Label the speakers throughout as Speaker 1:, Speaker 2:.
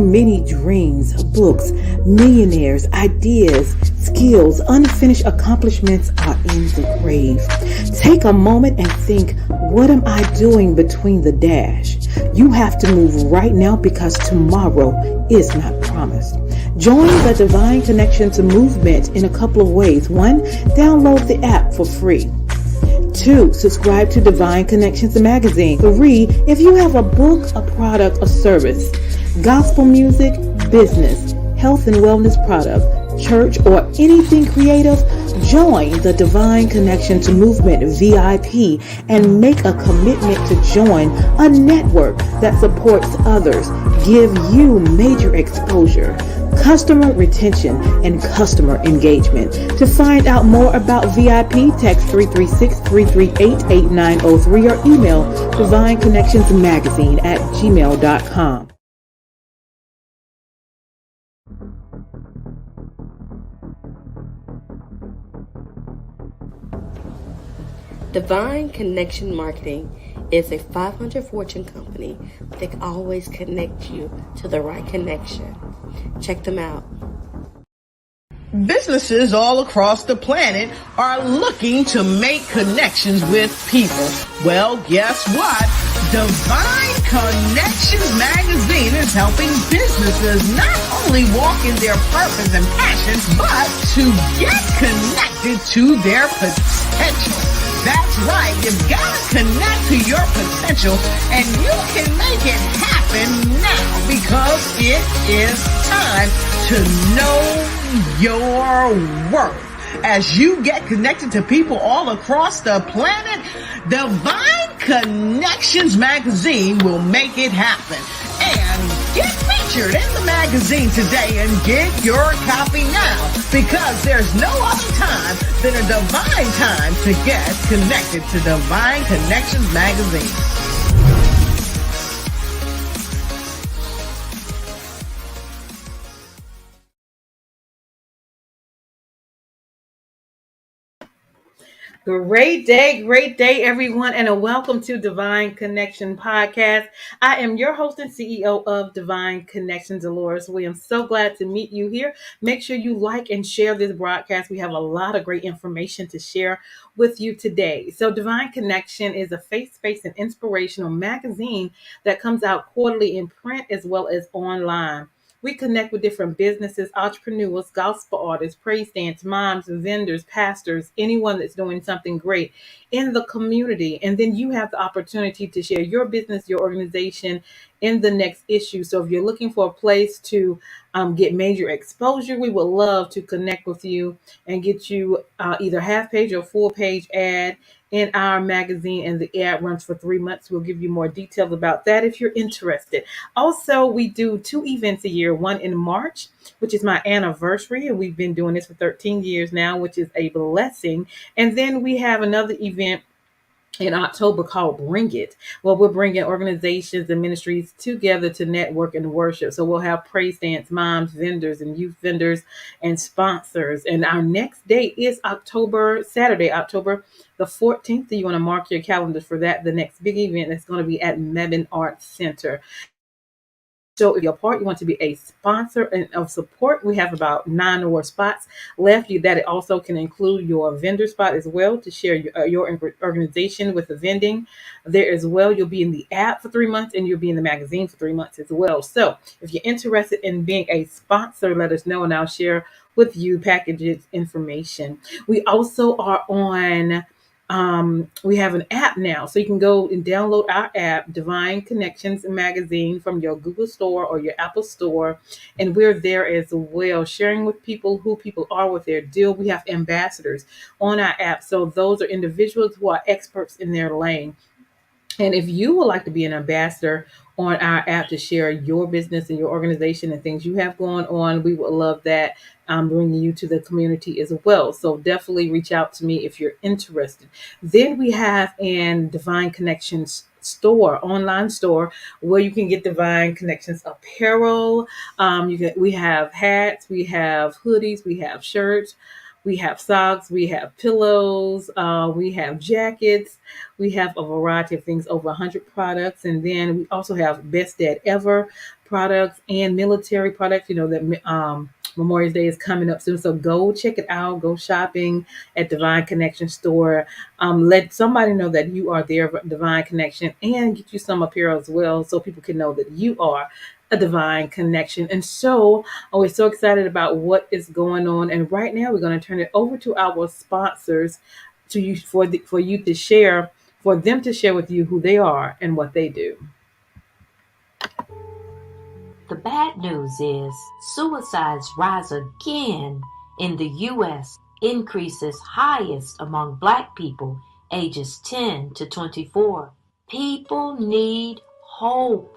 Speaker 1: many dreams, books, millionaires, ideas, skills, unfinished accomplishments are in the grave. Take a moment and think, what am I doing between the dash? You have to move right now because tomorrow is not promised. Join the Divine Connections movement in a couple of ways. 1, download the app for free. 2, subscribe to Divine Connections magazine. 3, if you have a book, a product, a service, gospel music, business, health and wellness product, church, or anything creative, join the Divine Connections movement VIP and make a commitment to join a network that supports others, give you major exposure, customer retention, and customer engagement. To find out more about VIP, text 336-338-8903 or email divineconnectionsmagazine@gmail.com.
Speaker 2: Divine Connection Marketing is a 500 Fortune company that can always connect you to the right connection. Check them out.
Speaker 3: Businesses all across the planet are looking to make connections with people. Well, guess what? Divine Connections Magazine is helping businesses not only walk in their purpose and passions, but to get connected to their potential. That's right. You've got to connect to your potential, and you can make it happen now because it is time to know your worth. As you get connected to people all across the planet, Divine Connections Magazine will make it happen. And get featured in the magazine today and get your copy now, because there's no other time than a divine time to get connected to Divine Connections Magazine.
Speaker 1: Great day, everyone, and welcome to Divine Connection Podcast. I am your host and CEO of Divine Connections, Deloris. We am so glad to meet you here. Make sure you like and share this broadcast. We have a lot of great information to share with you today. So Divine Connection is a faith-based and inspirational magazine that comes out quarterly in print as well as online. We connect with different businesses, entrepreneurs, gospel artists, praise dance, moms, vendors, pastors, anyone that's doing something great in the community. And then you have the opportunity to share your business, your organization in the next issue. So if you're looking for a place to get major exposure, we would love to connect with you and get you either half page or full page ad in our magazine, and the ad runs for 3 months. We'll give you more details about that if you're interested. Also, we do 2 events a year, one in March, which is my anniversary, and we've been doing this for 13 years now, which is a blessing. And then we have another event in October called Bring It. Well, we're bringing organizations and ministries together to network and worship. So we'll have praise dance moms, vendors, and youth vendors and sponsors. And our next date is Saturday, October the 14th. So you want to mark your calendars for that. The next big event is going to be at Mebane Arts Center. So if you're a part, you want to be a sponsor and of support, we have about 9 more spots left. That it also can include your vendor spot as well to share your organization with the vending there as well. You'll be in the app for 3 months and you'll be in the magazine for 3 months as well. So if you're interested in being a sponsor, let us know and I'll share with you packages information. We also are on we have an app now, so you can go and download our app, Divine Connections Magazine, from your Google Store or your Apple Store, and we're there as well, sharing with people who people are with their deal. We have ambassadors on our app, so those are individuals who are experts in their lane. And if you would like to be an ambassador on our app to share your business and your organization and things you have going on, we would love that, bringing you to the community as well. So definitely reach out to me if you're interested. Then we have an Divine Connections store, online store, where you can get Divine Connections apparel. We have hats, we have hoodies, we have shirts. We have socks, we have pillows, we have jackets, we have a variety of things, over 100 products. And then we also have Best Dad Ever products and military products. You know that Memorial Day is coming up soon. So go check it out. Go shopping at Divine Connection store. Let somebody know that you are there for Divine Connection, and get you some apparel as well so people can know that you are a Divine Connection. And so we're so excited about what is going on. And right now we're going to turn it over to our sponsors to you for you to share, for them to share with you who they are and what they do.
Speaker 4: The bad news is suicides rise again in the U.S., increases highest among Black people ages 10 to 24. People need hope.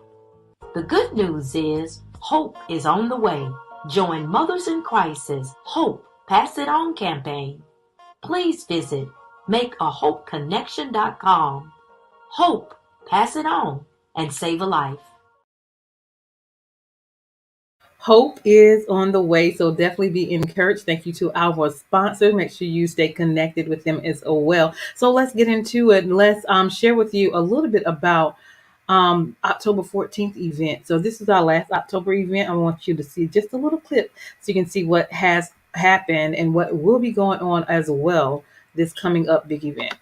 Speaker 4: The good news is hope is on the way. Join Mothers in Crisis Hope Pass It On campaign. Please visit makeahopeconnection.com. Hope, pass it on, and save a life.
Speaker 1: Hope is on the way, so definitely be encouraged. Thank you to our sponsor. Make sure you stay connected with them as well. So let's get into it. Let's share with you a little bit about October 14th event. So this is our last October event. I want you to see just a little clip so you can see what has happened and what will be going on as well this coming up big event.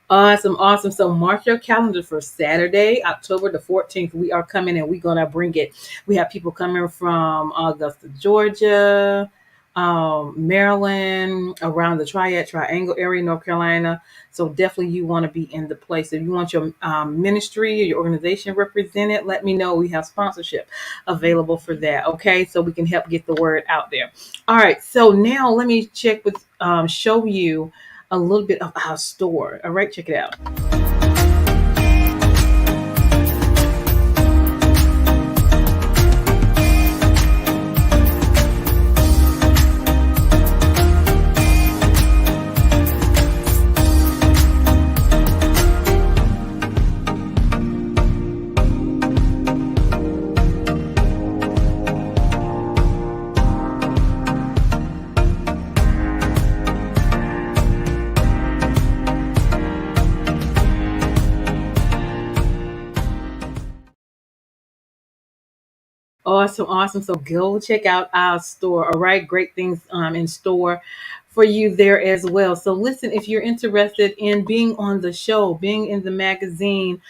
Speaker 1: Awesome, awesome. So mark your calendar for Saturday, October the 14th. We are coming and we're going to bring it. We have people coming from Augusta, Georgia, Maryland, around the Triangle area, North Carolina. So definitely you want to be in the place. If you want your ministry or your organization represented, let me know. We have sponsorship available for that. Okay, so we can help get the word out there. All right, so now let me show you a little bit of our store. All right, check it out. Awesome, awesome. So go check out our store. All right, great things in store for you there as well. So listen, if you're interested in being on the show, being in the magazine,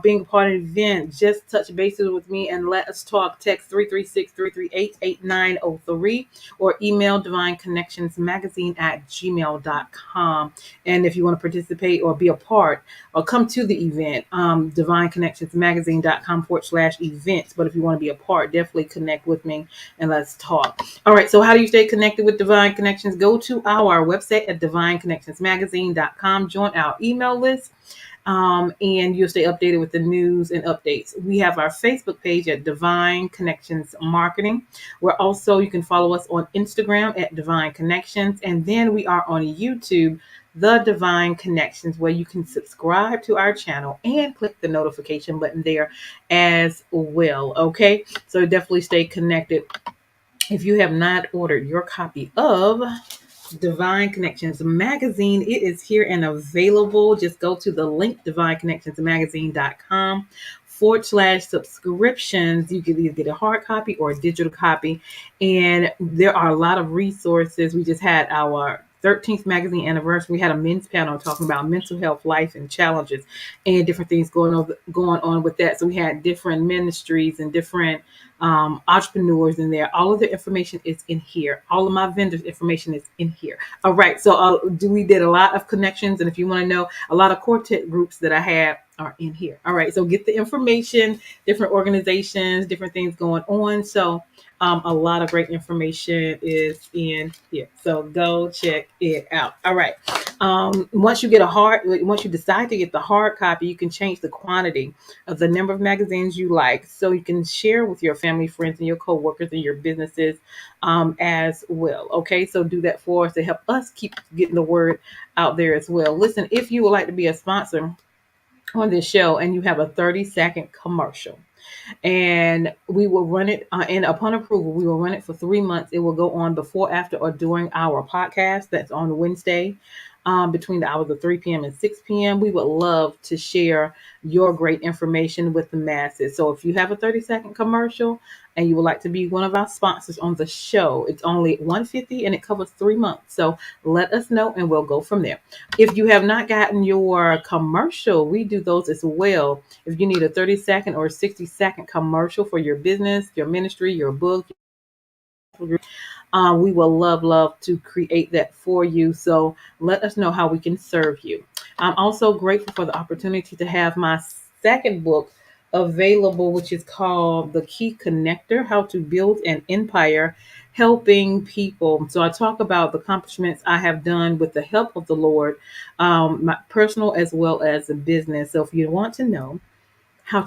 Speaker 1: being a part of the event, just touch bases with me and let us talk. Text 336-338-8903 or email divineconnectionsmagazine@gmail.com. And if you want to participate or be a part or come to the event, divineconnectionsmagazine.com/events. But if you want to be a part, definitely connect with me and let's talk. All right. So how do you stay connected with Divine Connections? Go to our website at divineconnectionsmagazine.com. Join our email list. And you'll stay updated with the news and updates. We have our Facebook page at Divine Connections Marketing, where also you can follow us on Instagram at Divine Connections. And then we are on YouTube, The Divine Connections, where you can subscribe to our channel and click the notification button there as well. Okay, so definitely stay connected. If you have not ordered your copy of Divine Connections magazine, it is here and available. Just go to the link divineconnectionsmagazine.com/subscriptions. You can either get a hard copy or a digital copy, and there are a lot of resources. We just had our 13th magazine anniversary. We had a men's panel talking about mental health, life, and challenges, and different things going on with that. So we had different ministries and different entrepreneurs in there. All of their information is in here. All of my vendors' information is in here. All right. So we did a lot of connections, and if you want to know, a lot of quartet groups that I have are in here. All right. So get the information, different organizations, different things going on. So a lot of great information is in here. So go check it out. All right. Once you decide to get the hard copy, you can change the quantity of the number of magazines you like, so you can share with your family, friends, and your coworkers and your businesses as well. Okay, so do that for us to help us keep getting the word out there as well. Listen, if you would like to be a sponsor on this show and you have a 30-second commercial, and we will run it and upon approval we will run it for 3 months. It will go on before, after, or during our podcast that's on Wednesday, between the hours of 3 p.m. and 6 p.m. We would love to share your great information with the masses. So if you have a 30-second commercial and you would like to be one of our sponsors on the show, it's only $150 and it covers 3 months. So let us know and we'll go from there. If you have not gotten your commercial, we do those as well. If you need a 30-second or 60-second commercial for your business, your ministry, your book, we will love to create that for you. So let us know how we can serve you. I'm also grateful for the opportunity to have my second book available, which is called The Key Connector: How to Build an Empire Helping People. So I talk about the accomplishments I have done with the help of the Lord, my personal as well as a business. So if you want to know how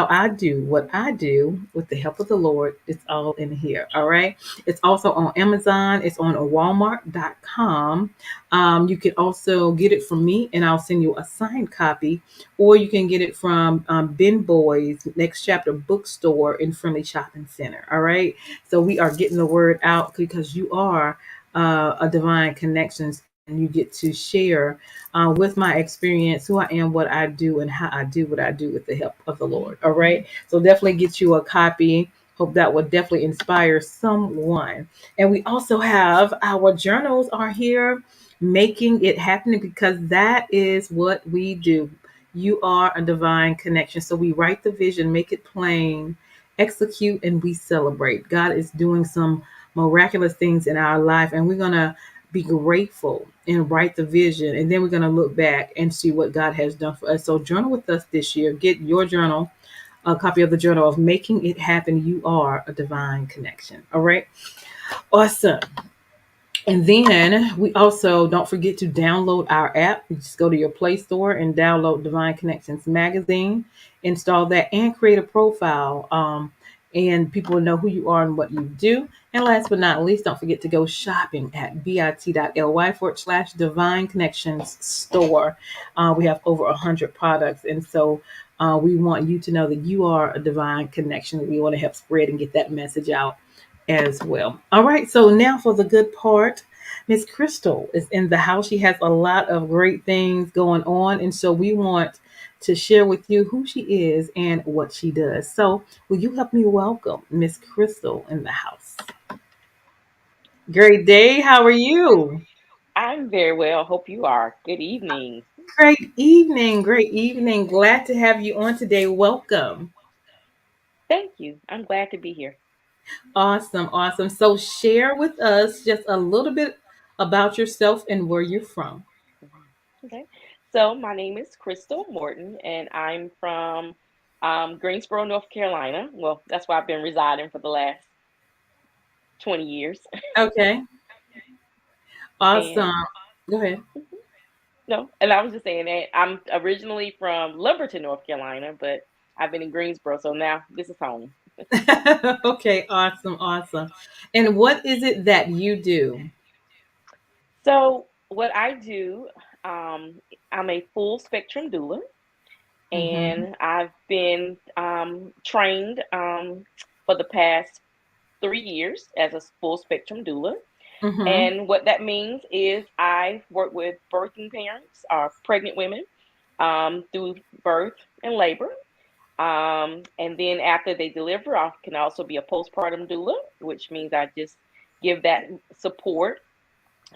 Speaker 1: I do what I do with the help of the Lord, it's all in here. All right. It's also on Amazon. It's on Walmart.com. You can also get it from me and I'll send you a signed copy, or you can get it from Ben Boy's Next Chapter Bookstore in Friendly Shopping Center. All right. So we are getting the word out because you are a Divine Connections, and you get to share with my experience, who I am, what I do, and how I do what I do with the help of the Lord. All right. So definitely get you a copy. Hope that will definitely inspire someone. And we also have our journals are here, making it happen, because that is what we do. You are a divine connection. So we write the vision, make it plain, execute, and we celebrate. God is doing some miraculous things in our life, and we're going to be grateful and write the vision, and then we're going to look back and see what God has done for us. So journal with us this year. Get your journal, a copy of the journal of Making It Happen. You are a divine connection. All right. Awesome. And then we also don't forget to download our app. You just go to your Play Store and download Divine Connections magazine, install that, and create a profile. And people will know who you are and what you do. And last but not least, don't forget to go shopping at bit.ly/Divine Connections store. We have over 100 products. And so we want you to know that you are a divine connection. We want to help spread and get that message out as well. All right, so now for the good part. Miss Crystal is in the house. She has a lot of great things going on, and so we want to share with you who she is and what she does. So, will you help me welcome Miss Crystal in the house? Great day. How are you?
Speaker 5: I'm very well. Hope you are. Good evening.
Speaker 1: Great evening. Great evening. Glad to have you on today. Welcome.
Speaker 5: Thank you. I'm glad to be here.
Speaker 1: Awesome. Awesome. So, share with us just a little bit about yourself and where you're from.
Speaker 5: Mhm. Okay. So, my name is Crystal Morton, and I'm from Greensboro, North Carolina. Well, that's where I've been residing for the last 20 years.
Speaker 1: Okay.
Speaker 5: And
Speaker 1: Awesome. Go ahead.
Speaker 5: mhm, no, and I was just saying that I'm originally from Lumberton, North Carolina, but I've been in Greensboro, so now this is home.
Speaker 1: Okay, awesome, awesome. And what is it that you do?
Speaker 5: So, what I do, I'm a full spectrum doula,
Speaker 1: Mm-hmm.
Speaker 5: and I've been trained for the past 3 years as a full spectrum doula.
Speaker 1: Mm-hmm.
Speaker 5: And what that means is I work with birthing parents or pregnant women through birth and labor. And then after they deliver, I can also be a postpartum doula, which means I just give that support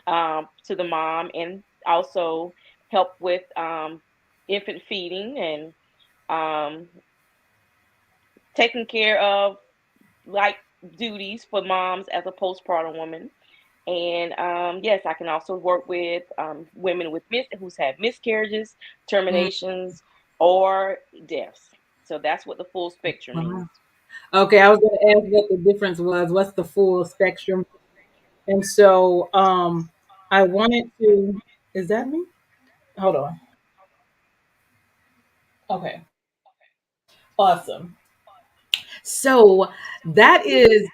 Speaker 5: to the mom and also help with infant feeding and um, taking care of like duties for moms as a postpartum woman. And yes, I can also work with women with who's had miscarriages,
Speaker 1: Mm.
Speaker 5: terminations, or deaths. So that's what the full spectrum means.
Speaker 1: Wow. Okay, I was going to ask what the difference was. What's the full spectrum? And so, I wanted to. Is that me? Hold on. Okay. Awesome. So that is,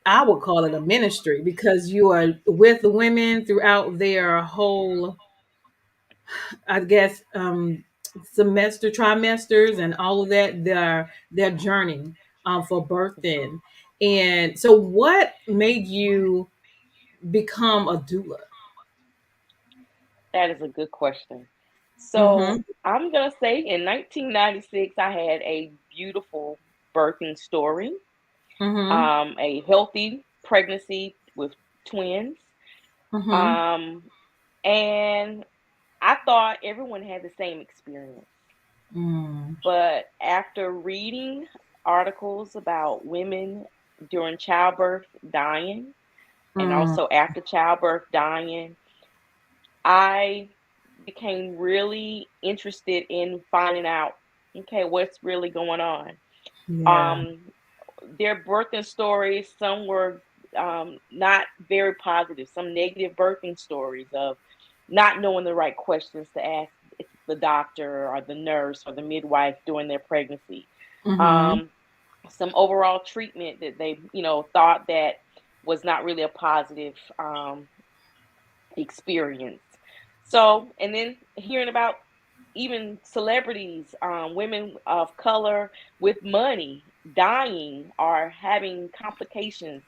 Speaker 1: I would call it a ministry because you are with the women throughout their whole, I guess, semester, trimesters, and all of that. Their journey, for birthing. And so, what made you become a doula?
Speaker 5: That is a good question. So
Speaker 1: Mm-hmm.
Speaker 5: I'm going to say in 1996, I had a beautiful birthing story,
Speaker 1: Mm-hmm.
Speaker 5: a healthy pregnancy with twins.
Speaker 1: Mm-hmm.
Speaker 5: Um, and I thought everyone had the same experience.
Speaker 1: Mm.
Speaker 5: But after reading articles about women during childbirth dying and
Speaker 1: Mm.
Speaker 5: also after childbirth dying, I became really interested in finding out, okay, what's really going on.
Speaker 1: Yeah.
Speaker 5: Um, their birthing stories, some were not very positive, some negative birthing stories of not knowing the right questions to ask the doctor or the nurse or the midwife during their pregnancy.
Speaker 1: Mm-hmm.
Speaker 5: Um, some overall treatment that they, thought that was not really a positive experience. So, and then hearing about even celebrities, women of color with money dying or having complications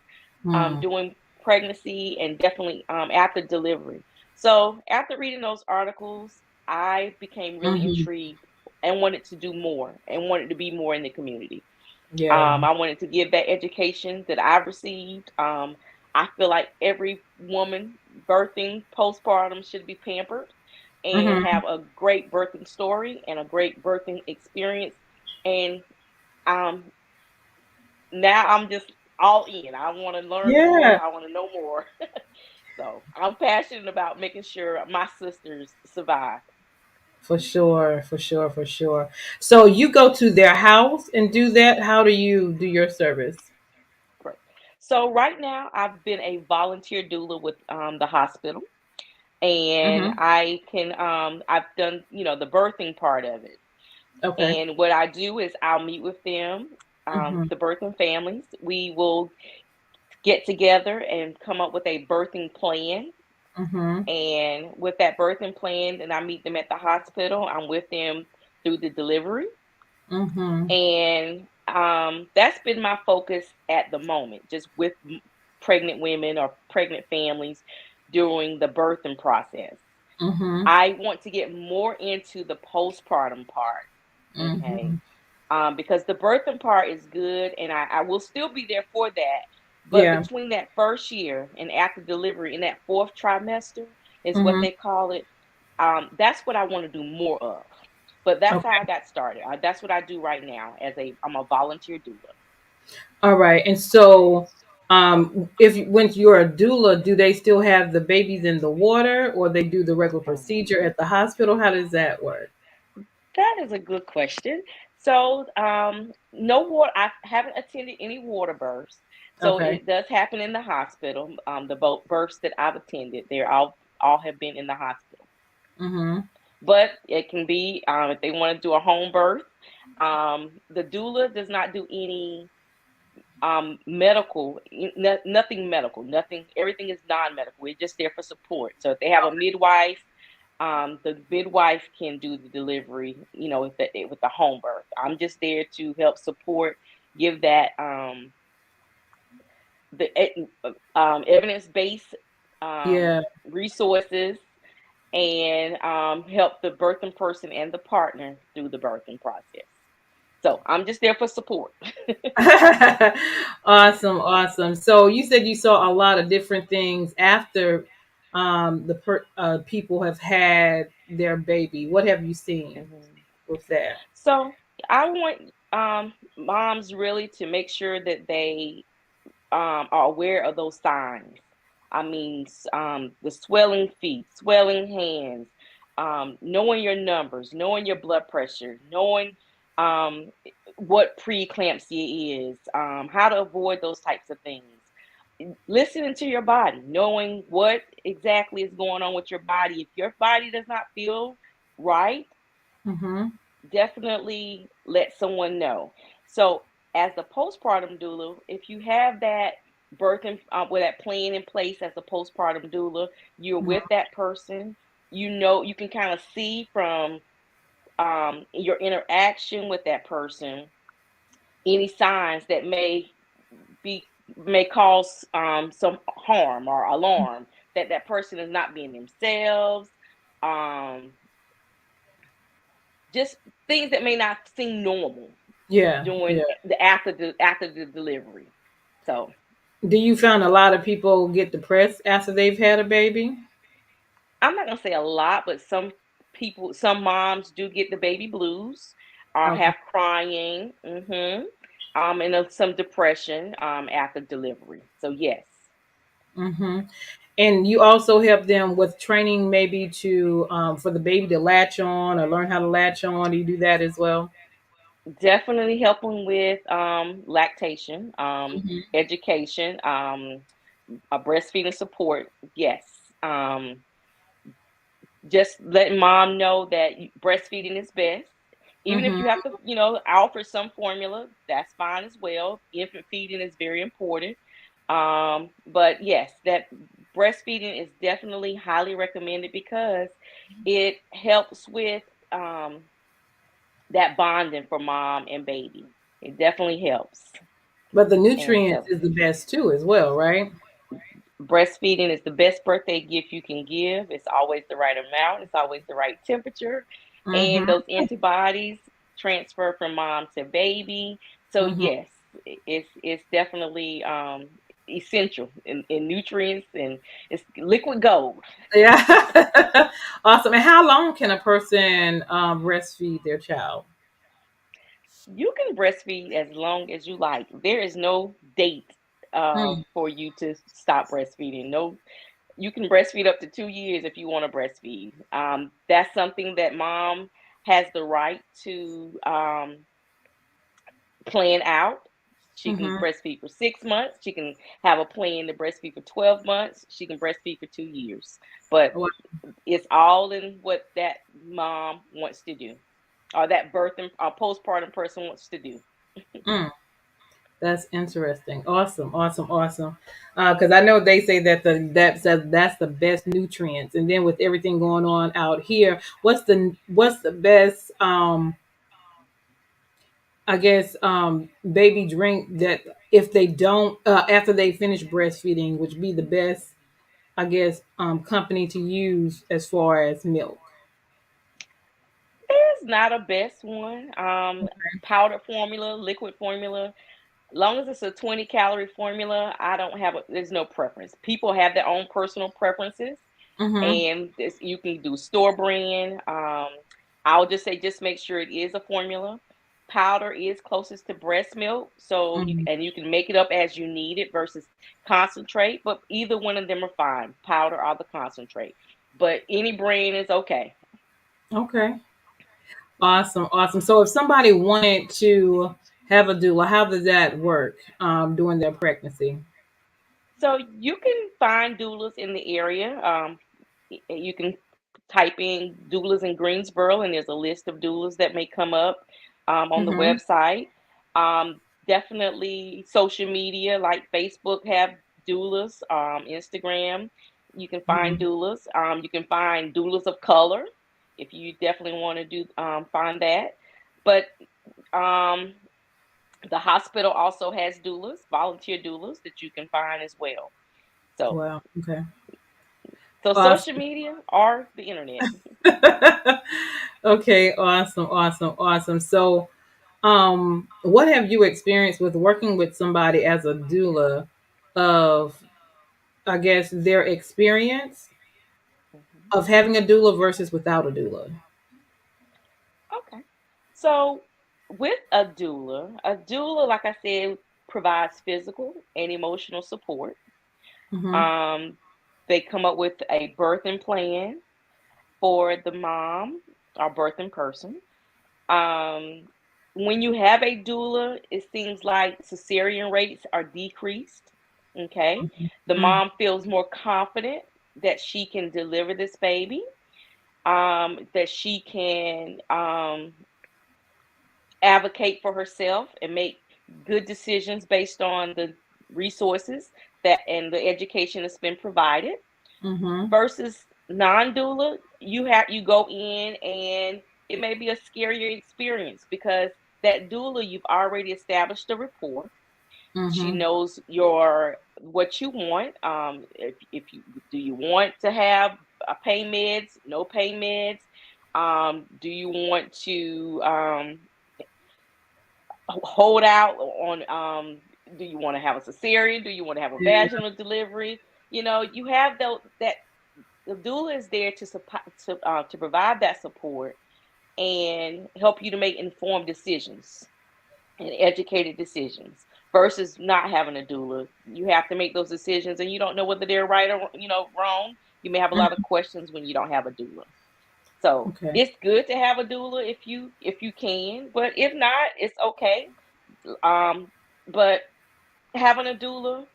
Speaker 1: Mm.
Speaker 5: during pregnancy and definitely after delivery. So, after reading those articles, I became really
Speaker 1: Mm-hmm.
Speaker 5: intrigued and wanted to do more and wanted to be more in the community.
Speaker 1: Yeah.
Speaker 5: I wanted to give that education that I've received. I feel like every woman birthing postpartum should be pampered and
Speaker 1: Mm-hmm.
Speaker 5: have a great birthing story and a great birthing experience. And um, now I'm just all in. I want to learn more.
Speaker 1: Yeah.
Speaker 5: I want to know more. So I'm passionate about making sure my sisters survive.
Speaker 1: For sure. For sure. For sure. So you go to their house and do that. How do you do your service?
Speaker 5: Great. So right now I've been a volunteer doula with the hospital. And
Speaker 1: Mm-hmm.
Speaker 5: I've done the birthing part of it.
Speaker 1: Okay.
Speaker 5: And what I do is I'll meet with them,
Speaker 1: Mm-hmm.
Speaker 5: the birthing families. We will get together and come up with a birthing plan.
Speaker 1: Mm-hmm.
Speaker 5: And with that birthing plan, then I meet them at the hospital. I'm with them through the delivery.
Speaker 1: Mm-hmm.
Speaker 5: And that's been my focus at the moment, just with pregnant women or pregnant families during the birthing process.
Speaker 1: Mm-hmm.
Speaker 5: I want to get more into the postpartum part, okay?
Speaker 1: Mm-hmm.
Speaker 5: Because the birthing part is good, and I will still be there for that. But
Speaker 1: Yeah.
Speaker 5: between that first year and after delivery, in that fourth trimester, is what
Speaker 1: Mm-hmm.
Speaker 5: they call it. That's what I want to do more of. But that's how I
Speaker 1: Okay.
Speaker 5: got started. That's what I do right now. I'm a volunteer doula.
Speaker 1: All right. And so, if when you're a doula, do they still have the babies in the water, or they do the regular procedure at the hospital? How does that work?
Speaker 5: That is a good question. So, no water. I haven't attended any water births. So
Speaker 1: Okay.
Speaker 5: it does happen in the hospital. The boat births that I've attended, they're all have been in the hospital.
Speaker 1: Mm-hmm.
Speaker 5: But it can be if they want to do a home birth. The doula does not do any medical, nothing medical, nothing. Everything is non-medical. We're just there for support. So if they have a midwife, the midwife can do the delivery, with the home birth. I'm just there to help support, give that the evidence-based
Speaker 1: Yeah.
Speaker 5: resources, and help the birthing person and the partner through the birthing process. So I'm just there for support.
Speaker 1: Awesome, awesome. So you said you saw a lot of different things after, people have had their baby. What have you seen
Speaker 5: Mhm.
Speaker 1: with that?
Speaker 5: So I want moms really to make sure that they are aware of those signs. I mean, the swelling feet, swelling hands, knowing your numbers, knowing your blood pressure, knowing um, what preeclampsia is, how to avoid those types of things. Listening to your body, knowing what exactly is going on with your body. If your body does not feel right,
Speaker 1: Mm-hmm.
Speaker 5: definitely let someone know. So, as the postpartum doula, if you have that birthing with that plan in place as a postpartum doula, you're with that person. You know, you can kind of see from your interaction with that person any signs that be may cause some harm or alarm, that that person is not being themselves. Um, just things that may not seem normal
Speaker 1: Yeah,
Speaker 5: during
Speaker 1: yeah.
Speaker 5: the after the delivery. So
Speaker 1: Do you find a lot of people get depressed after they've had a baby?
Speaker 5: I'm not gonna say a lot, but some moms do get the baby blues, or
Speaker 1: Okay.
Speaker 5: have crying, and some depression after delivery. So yes,
Speaker 1: Mm-hmm. And you also help them with training, maybe to for the baby to latch on or learn how to latch on. Do you do that as well?
Speaker 5: definitely helping with lactation,
Speaker 1: Mm-hmm.
Speaker 5: education, a breastfeeding support. Yes. Um, just letting mom know that breastfeeding is best. Even if
Speaker 1: Mm-hmm.
Speaker 5: you have to, offer some formula, that's fine as well. Infant feeding is very important. But yes, that breastfeeding is definitely highly recommended because it helps with that bonding for mom and baby. It definitely helps.
Speaker 1: But the
Speaker 5: And
Speaker 1: nutrients
Speaker 5: so
Speaker 1: is the best too, as well, right?
Speaker 5: breastfeeding is the best birthday gift you can give. It's always the right amount, it's always the right temperature, and
Speaker 1: Mm-hmm.
Speaker 5: those antibodies transfer from mom to baby. So
Speaker 1: Mm-hmm.
Speaker 5: yes, it's definitely essential in nutrients, and it's liquid gold.
Speaker 1: Yeah. Awesome. And how long can a person breastfeed their child?
Speaker 5: You can breastfeed as long as you like. There is no date
Speaker 1: Mm.
Speaker 5: for you to stop breastfeeding. No, you can breastfeed up to 2 years if you want to breastfeed. That's something that mom has the right to plan out. She can
Speaker 1: Mm-hmm.
Speaker 5: breastfeed for 6 months. She can have a plan to breastfeed for 12 months. She can breastfeed for 2 years. But
Speaker 1: Wow.
Speaker 5: it's all in what that mom wants to do, or that birthing or postpartum person wants to do.
Speaker 1: Mm. That's interesting. Awesome, awesome, awesome. Because I know they say that that's the best nutrients, and then with everything going on out here, what's the best? I guess baby drink that if they don't after they finish breastfeeding, which be the best, I guess, company to use as far as milk.
Speaker 5: There's not a best one. Powdered formula, liquid formula, long as it's a 20-calorie formula, I don't have there's no preference. People have their own personal preferences,
Speaker 1: Mm-hmm.
Speaker 5: and you can do store brand. I'll just say just make sure it is a formula. Powder is closest to breast milk, so
Speaker 1: Mm-hmm.
Speaker 5: you can make it up as you need it versus concentrate. But either one of them are fine, powder or the concentrate. But any brand is okay.
Speaker 1: Okay. Awesome, awesome. So if somebody wanted to have a doula, how does that work during their pregnancy?
Speaker 5: So you can find doulas in the area. You can type in doulas in Greensboro, and there's a list of doulas that may come up on the
Speaker 1: Mm-hmm.
Speaker 5: website. Definitely social media like Facebook have doulas, Instagram. You can find
Speaker 1: Mm-hmm.
Speaker 5: doulas. You can find doulas of color if you definitely want to do find that. But um, the hospital also has doulas, volunteer doulas that you can find as well. So,
Speaker 1: Wow. Okay.
Speaker 5: so social
Speaker 1: Awesome.
Speaker 5: media or the internet.
Speaker 1: Okay. Awesome. Awesome. Awesome. So, what have you experienced with working with somebody as a doula? Of, I guess, their experience
Speaker 5: Mhm.
Speaker 1: of having a doula versus without a doula.
Speaker 5: Okay. So with a doula, like I said, provides physical and emotional support.
Speaker 1: Mm-hmm.
Speaker 5: Um, they come up with a birthing plan for the mom or birthing person. Um, when you have a doula, it seems like cesarean rates are decreased. Okay. The
Speaker 1: Mm-hmm.
Speaker 5: mom feels more confident that she can deliver this baby, that she can advocate for herself and make good decisions based on the resources that and the education that's been provided
Speaker 1: Mm-hmm.
Speaker 5: versus non-doula. You go in and it may be a scarier experience because that doula, you've already established a rapport. She
Speaker 1: Mm-hmm.
Speaker 5: knows your what you want. If you do you want to have pain meds, no pain meds. Do you want to hold out on do you want to have a cesarean, do you want to have a
Speaker 1: Yeah.
Speaker 5: vaginal delivery? You have that the doula is there to support to provide that support and help you to make informed decisions and educated decisions versus not having a doula. You have to make those decisions and you don't know whether they're right or wrong. You may have a lot of questions when you don't have a doula. So
Speaker 1: Okay.
Speaker 5: it's good to have a doula if you can, but if not, it's okay. um, but having a doula,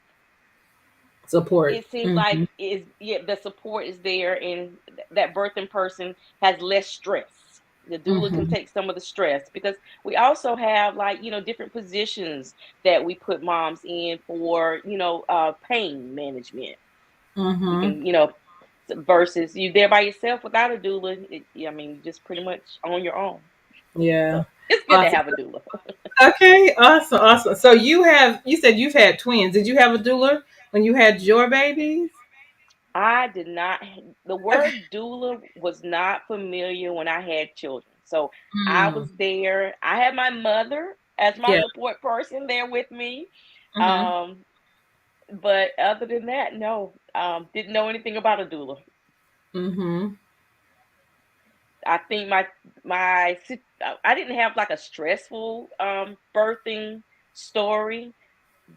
Speaker 1: Support.
Speaker 5: it seems like
Speaker 1: Mm-hmm.
Speaker 5: is yeah, the support is there, and that birthing person has less stress. The doula can
Speaker 1: Mm-hmm.
Speaker 5: take some of the stress because we also have like different positions that we put moms in for pain management. You
Speaker 1: Mm-hmm.
Speaker 5: can versus you there by yourself without a doula. I mean, you just pretty much on your own.
Speaker 1: Yeah.
Speaker 5: So it's good to
Speaker 1: Awesome.
Speaker 5: have a doula.
Speaker 1: Okay. Awesome. Awesome. So you said you've had twins. Did you have a doula when you had your babies?
Speaker 5: I did not, the
Speaker 1: Okay.
Speaker 5: word doula was not familiar when I had children. So I
Speaker 1: Mm.
Speaker 5: was there. I had my mother as my
Speaker 1: Yeah.
Speaker 5: support person there with me.
Speaker 1: Mm-hmm.
Speaker 5: Um, but other than that, no, didn't know anything about a doula.
Speaker 1: Mm-hmm.
Speaker 5: I think I didn't have like a stressful birthing story,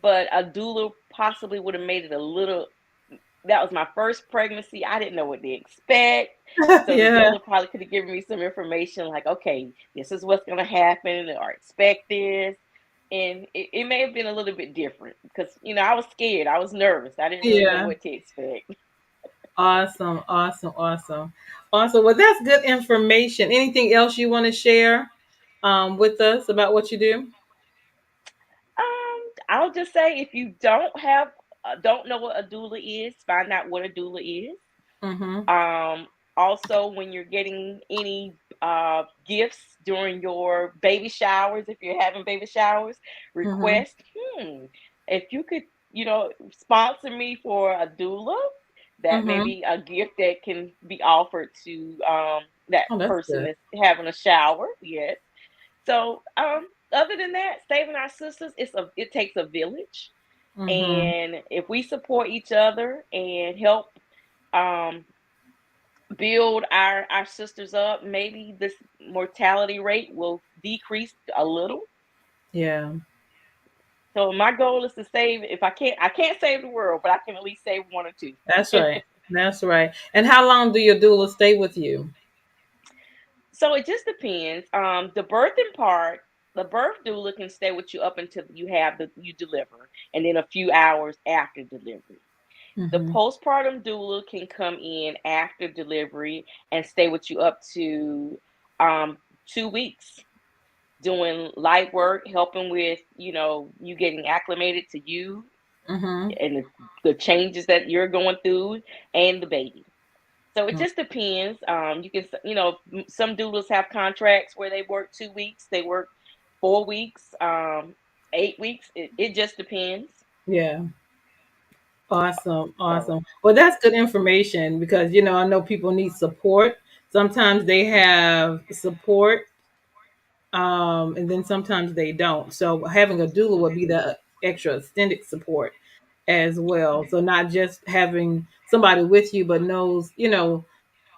Speaker 5: but a doula possibly would have made it a little. That was my first pregnancy. I didn't know what to expect. So the
Speaker 1: Yeah.
Speaker 5: doula probably could have given me some information like, okay, this is what's going to happen or expect this. And it may have been a little bit different because, I was scared. I was nervous. I didn't really know
Speaker 1: Yeah.
Speaker 5: what to expect.
Speaker 1: Awesome. Awesome. Awesome. Awesome. Well, that's good information. Anything else you want to share with us about what you do?
Speaker 5: I'll just say if you don't know what a doula is, find out what a doula is.
Speaker 1: Mm-hmm.
Speaker 5: Um, Also, when you're getting any gifts during your baby showers, if you're having baby showers,
Speaker 1: Mm-hmm.
Speaker 5: request, if you could, sponsor me for a doula, that may
Speaker 1: Mm-hmm.
Speaker 5: be a gift that can be offered to that
Speaker 1: Oh, that's
Speaker 5: person
Speaker 1: good.
Speaker 5: that's having a shower. Yes. So, other than that, saving our sisters, it takes a village,
Speaker 1: Mm-hmm.
Speaker 5: and if we support each other and help um, build our sisters up, maybe this mortality rate will decrease a little.
Speaker 1: Yeah.
Speaker 5: So my goal is to save. If I can't save the world, but I can at least save one or two.
Speaker 1: That's right. That's right. And how long do your doula stay with you?
Speaker 5: So it just depends. The birthing part, the birth doula can stay with you up until you deliver, and then a few hours after delivery. The
Speaker 1: Mm-hmm.
Speaker 5: postpartum doula can come in after delivery and stay with you up to 2 weeks, doing light work, helping with you getting acclimated to you
Speaker 1: Mm-hmm.
Speaker 5: and the changes that you're going through and the baby. So it just depends. You can, some doulas have contracts where they work 2 weeks, they work 4 weeks, 8 weeks. It just depends.
Speaker 1: Yeah. Awesome.
Speaker 5: So
Speaker 1: Awesome. Well, that's good information because, I know people need support. Sometimes they have support, and then sometimes they don't. So having a doula would be the extra extended support as well. So not just having somebody with you, but knows,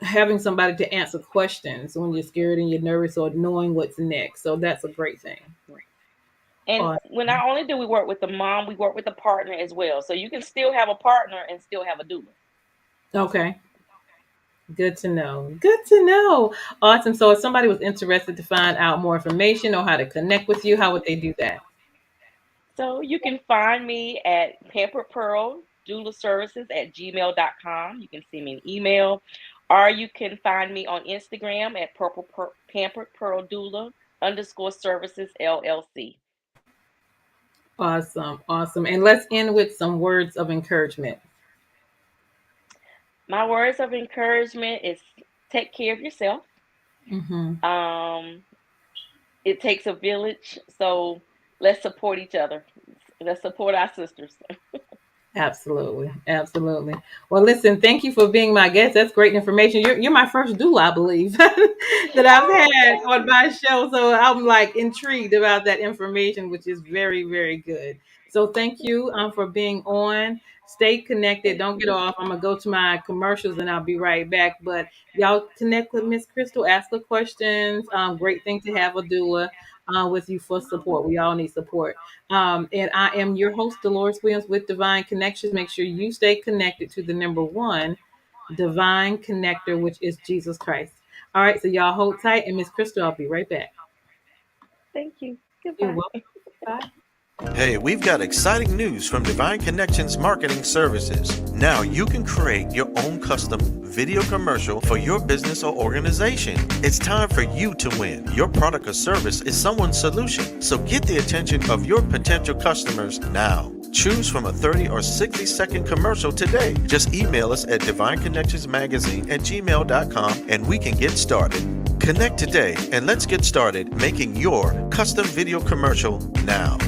Speaker 1: having somebody to answer questions when you're scared and you're nervous or knowing what's next. So that's a great thing.
Speaker 5: And
Speaker 1: Awesome.
Speaker 5: when not only do we work with the mom, we work with the partner as well. So you can still have a partner and still have a doula.
Speaker 1: Okay. Good to know. Good to know. Awesome. So if somebody was interested to find out more information or how to connect with you, how would they do that?
Speaker 5: So you can find me at Pampered Pearl Doula Services at gmail.com. You can send me an email, or you can find me on Instagram at Pampered Pearl Doula _services LLC.
Speaker 1: Awesome. Awesome. And let's end with some words of encouragement.
Speaker 5: My words of encouragement is take care of yourself.
Speaker 1: Mm-hmm.
Speaker 5: It takes a village, so let's support each other. Let's support our sisters.
Speaker 1: Absolutely. Absolutely. Well, listen, thank you for being my guest. That's great information. You're my first doula, I believe, that I've had
Speaker 5: Oh,
Speaker 1: on my show. So I'm like intrigued about that information, which is very, very good. So thank you for being on. Stay connected.
Speaker 5: thank
Speaker 1: Don't get
Speaker 5: you.
Speaker 1: off. I'm gonna go to my commercials and I'll be right back. But y'all connect with Miss Crystal, ask her questions. Great thing to have a doula with you for support. We all need support. And I am your host, Deloris Williams with Divine Connections. Make sure you stay connected to the number one divine connector, which is Jesus Christ. All right, so y'all hold tight. And Miss Crystal, I'll be right back.
Speaker 5: Thank you.
Speaker 1: You're
Speaker 5: Goodbye.
Speaker 1: welcome. Bye.
Speaker 6: Hey, we've got exciting news from Divine Connections Marketing Services. Now you can create your own custom video commercial for your business or organization. It's time for you to win. Your product or service is someone's solution, so get the attention of your potential customers now. Choose from a 30 or 60-second commercial today. Just email us at divineconnectionsmagazine@gmail.com and we can get started. Connect today and let's get started making your custom video commercial now.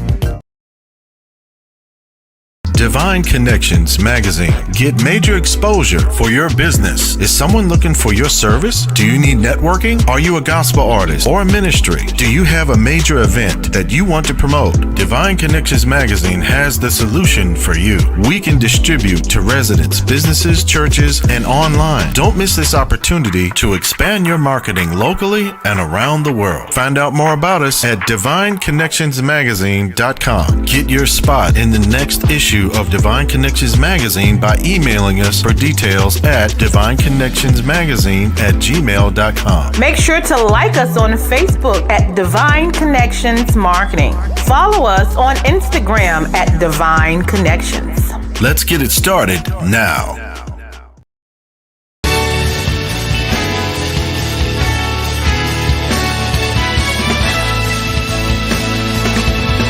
Speaker 6: Divine Connections Magazine. Get major exposure for your business. Is someone looking for your service? Do you need networking? Are you a gospel artist or a ministry? Do you have a major event that you want to promote? Divine Connections Magazine has the solution for you. We can distribute to residents, businesses, churches, and online. Don't miss this opportunity to expand your marketing locally and around the world. Find out more about us at divineconnectionsmagazine.com. Get your spot in the next issue of Divine Connections Magazine by emailing us for details at divineconnectionsmagazine@gmail.com.
Speaker 1: Make sure to like us on Facebook at Divine Connections Marketing. Follow us on Instagram at Divine Connections.
Speaker 6: Let's get it started now.